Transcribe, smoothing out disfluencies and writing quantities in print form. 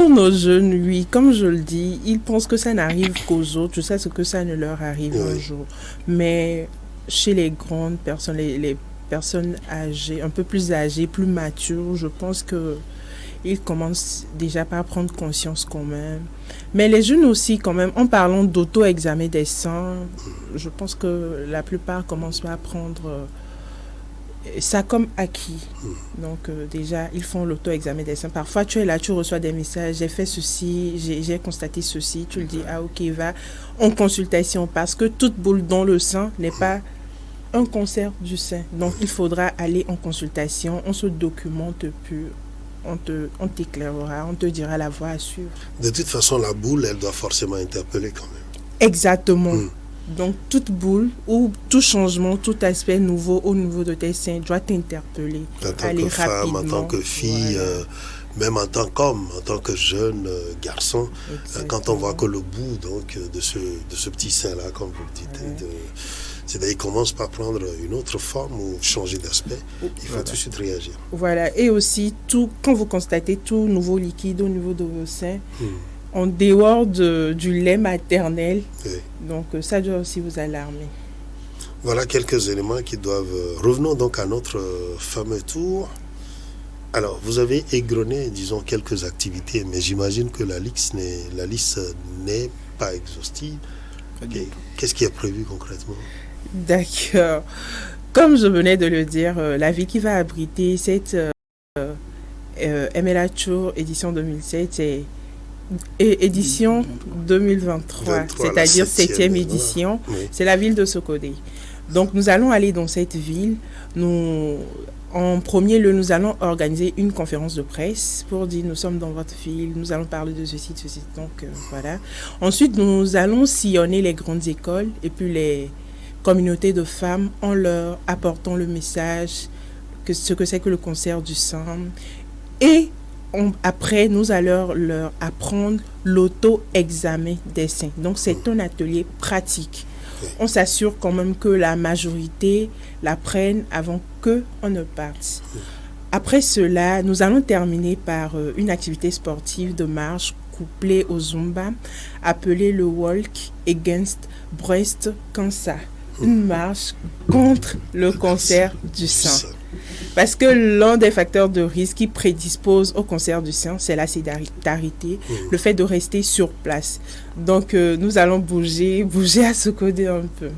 Pour nos jeunes, oui, comme je le dis, ils pensent que ça n'arrive qu'aux autres. Je sais ce que ça ne leur arrive un Oui. jour. Mais chez les grandes personnes, les personnes âgées, un peu plus âgées, plus matures, je pense que ils commencent déjà par prendre conscience quand même. Mais les jeunes aussi, quand même, en parlant d'auto-examen des seins, je pense que la plupart commencent à prendre ça comme acquis. Donc déjà, ils font l'auto-examen des seins. Parfois, tu es là, tu reçois des messages, j'ai fait ceci, j'ai constaté ceci. Tu le dis, ah ok, va en consultation parce que toute boule dans le sein n'est pas un cancer du sein. Donc il faudra aller en consultation, on se documente plus, on t'éclairera, on te dira la voie à suivre. De toute façon, la boule, elle doit forcément interpeller quand Exactement. même. Donc toute boule ou tout changement, tout aspect nouveau au niveau de tes seins doit t'interpeller. En tant Aller que femme, en tant rapidement. que fille, Voilà. même en tant qu'homme, en tant que jeune garçon, quand on voit Exactement. que le bout donc, de ce petit sein-là, comme vous le dites, c'est-à-dire il commence par prendre une autre forme ou changer d'aspect, il faut Voilà. tout de suite réagir. Voilà. Et aussi, tout, quand vous constatez tout nouveau liquide au niveau de vos seins, Hmm. en dehors du lait maternel, Oui. donc ça doit aussi vous alarmer. Voilà quelques éléments qui doivent... revenons donc à notre fameux tour. Alors, vous avez égrené, disons, quelques activités, mais j'imagine que la liste n'est pas exhaustive. Qu'est-ce qui est prévu concrètement? D'accord. Comme je venais de le dire, la ville qui va abriter cette MLA Tour édition 2007, c'est édition 2023, 23, la c'est-à-dire septième voilà. édition, Oui. c'est la ville de Sokodé. Donc nous allons aller dans cette ville. En premier lieu, nous allons organiser une conférence de presse pour dire nous sommes dans votre ville, nous allons parler de ceci, de ceci. Donc voilà. Ensuite, nous allons sillonner les grandes écoles et puis les communautés de femmes en leur apportant le message que ce que c'est que le cancer du sein. Et après, nous allons leur apprendre l'auto-examen des seins. Donc, c'est un atelier pratique. On s'assure quand même que la majorité l'apprenne avant qu'on ne parte. Après cela, nous allons terminer par une activité sportive de marche couplée au Zumba, appelée le Walk Against Breast Cancer. Une marche contre le cancer du sein. Parce que l'un des facteurs de risque qui prédispose au cancer du sein, c'est la sédentarité, le fait de rester sur place. Donc, nous allons bouger à se coder un peu.